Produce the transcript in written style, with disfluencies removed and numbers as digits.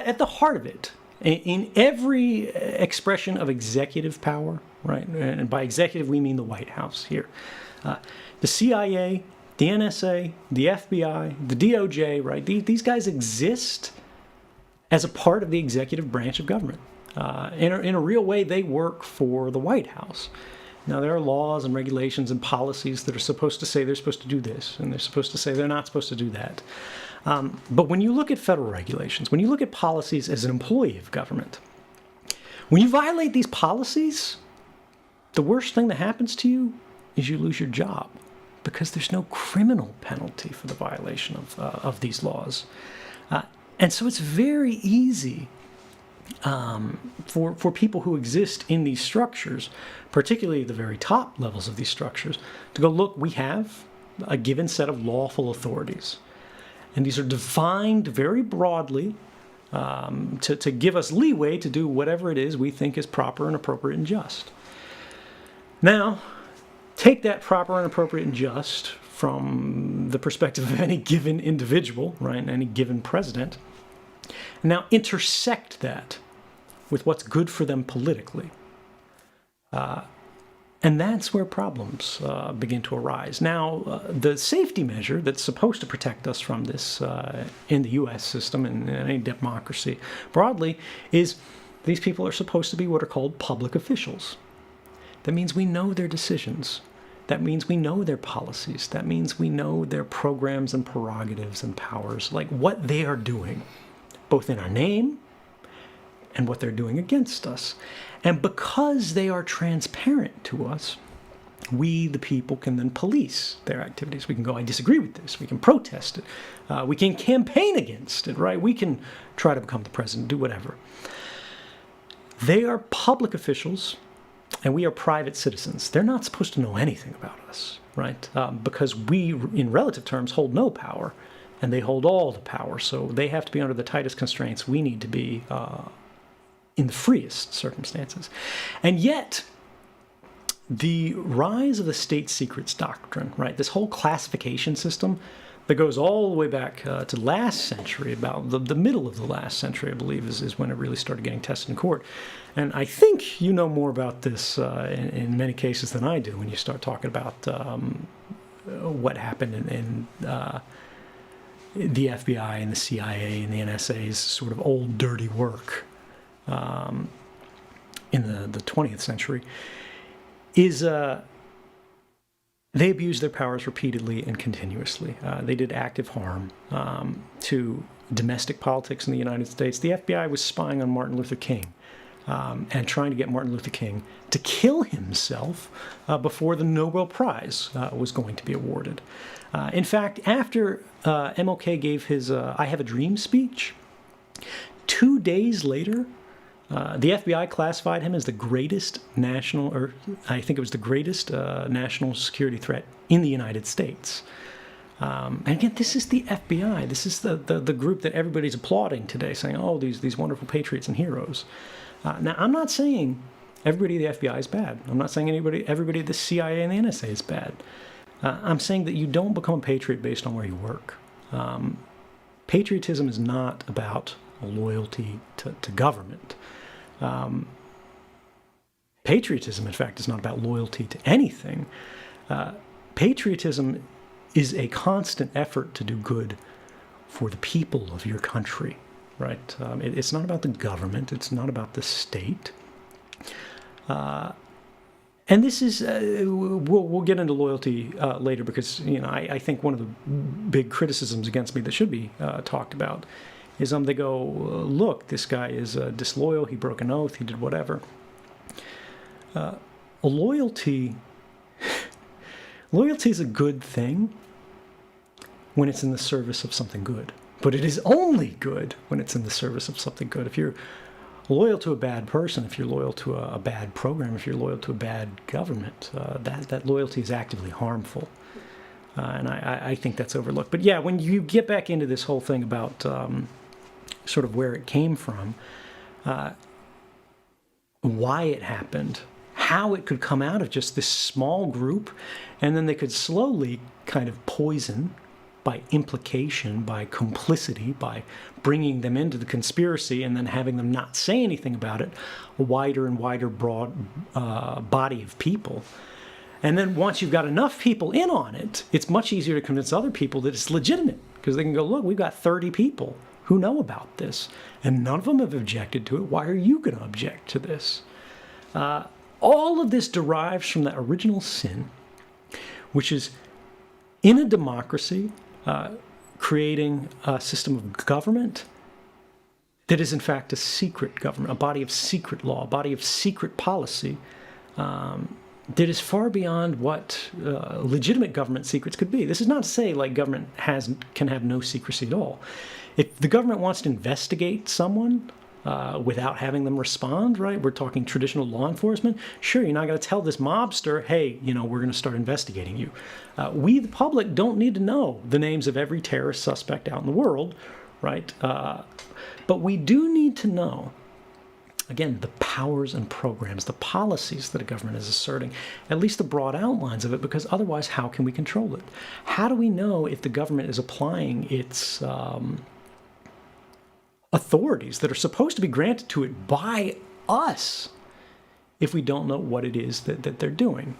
at the heart of it, in every expression of executive power, right? And by executive, we mean the White House here. The CIA, the NSA, the FBI, the DOJ, right? These guys exist as a part of the executive branch of government. In a real way, they work for the White House. Now, there are laws and regulations and policies that are supposed to say they're supposed to do this, and they're supposed to say they're not supposed to do that. But when you look at federal regulations, when you look at policies as an employee of government, when you violate these policies, the worst thing that happens to you is you lose your job, because there's no criminal penalty for the violation of these laws. And so it's very easy for people who exist in these structures, particularly the very top levels of these structures, to go, look, we have a given set of lawful authorities. And these are defined very broadly to give us leeway to do whatever it is we think is proper and appropriate and just. Now, take that proper and appropriate and just from the perspective of any given individual, right, and any given president, and now intersect that with what's good for them politically. And that's where problems begin to arise. Now, the safety measure that's supposed to protect us from this in the U.S. system and in any democracy broadly is these people are supposed to be what are called public officials. That means we know their decisions. That means we know their policies. That means we know their programs and prerogatives and powers, like what they are doing, both in our name and what they're doing against us. And because they are transparent to us, we, the people, can then police their activities. We can go, I disagree with this. We can protest it. We can campaign against it, right? We can try to become the president, do whatever. They are public officials, and we are private citizens. They're not supposed to know anything about us, right? Because we, in relative terms, hold no power, and they hold all the power. So they have to be under the tightest constraints. We need to be in the freest circumstances. And yet, the rise of the state secrets doctrine, right, this whole classification system that goes all the way back to last century, about the middle of the last century, I believe, is when it really started getting tested in court. And I think you know more about this in many cases than I do when you start talking about what happened in the FBI and the CIA and the NSA's sort of old dirty work in the 20th century, is they abused their powers repeatedly and continuously. They did active harm to domestic politics in the United States. The FBI was spying on Martin Luther King and trying to get Martin Luther King to kill himself before the Nobel Prize was going to be awarded. In fact, after MLK gave his I Have a Dream speech, 2 days later, the FBI classified him as the greatest national, or I think it was the greatest national security threat in the United States. And again, this is the FBI. This is the group that everybody's applauding today, saying, oh, these wonderful patriots and heroes. Now, I'm not saying everybody at the FBI is bad. I'm not saying everybody at the CIA and the NSA is bad. I'm saying that you don't become a patriot based on where you work. Patriotism is not about loyalty to government. Patriotism, in fact, is not about loyalty to anything. Patriotism is a constant effort to do good for the people of your country, right? It's not about the government. It's not about the state. And this is, we'll get into loyalty later, because I think one of the big criticisms against me that should be talked about is they go, look, this guy is disloyal, he broke an oath, he did whatever. Loyalty is a good thing when it's in the service of something good. But it is only good when it's in the service of something good. If you're loyal to a bad person, if you're loyal to a bad program, if you're loyal to a bad government, that loyalty is actively harmful. And I think that's overlooked. But yeah, when you get back into this whole thing about sort of where it came from, why it happened, how it could come out of just this small group, and then they could slowly kind of poison by implication, by complicity, by bringing them into the conspiracy and then having them not say anything about it, a wider and wider broad body of people. And then once you've got enough people in on it, it's much easier to convince other people that it's legitimate, because they can go, look, we've got 30 people who know about this, and none of them have objected to it. Why are you going to object to this? All of this derives from that original sin, which is in a democracy, creating a system of government that is in fact a secret government, a body of secret law, a body of secret policy, that is far beyond what legitimate government secrets could be. This is not to say like government can have no secrecy at all. If the government wants to investigate someone without having them respond, right? We're talking traditional law enforcement. Sure, you're not going to tell this mobster, hey, we're going to start investigating you. We, the public, don't need to know the names of every terrorist suspect out in the world, right? But we do need to know, again, the powers and programs, the policies that a government is asserting, at least the broad outlines of it, because otherwise, how can we control it? How do we know if the government is applying its authorities that are supposed to be granted to it by us if we don't know what it is that they're doing?